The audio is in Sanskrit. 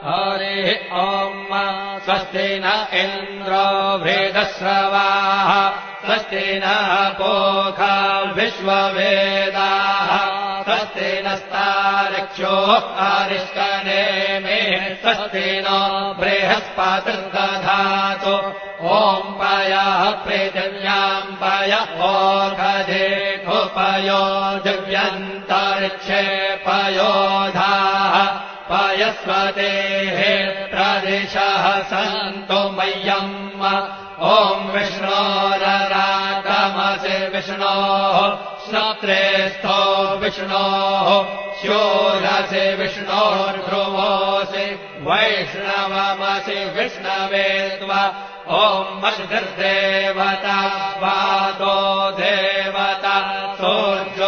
हरिः ॐ स्वस्ति न इन्द्रो वृधश्रवाः स्वस्ति नः पूषा विश्ववेदाः स्वस्ति नस्तार्क्ष्यो अरिष्टनेमिः स्वस्ति नो बृहस्पतिर्दधातु ॐ पयः पृथिव्याम् पय ओषधेऽपयो दिव्यन्तरिक्षे पयोधाः पयस्वतेः प्रदिशः सन्तु मह्यम् ॐ विष्णोररागमसि विष्णोः श्रोत्रेस्थो विष्णोः शूरसि विष्णोर्ध्रुवोऽसि वैष्णवमसि विष्णवे त्वा ॐ मषिर्देवता वादो देवता सूर्य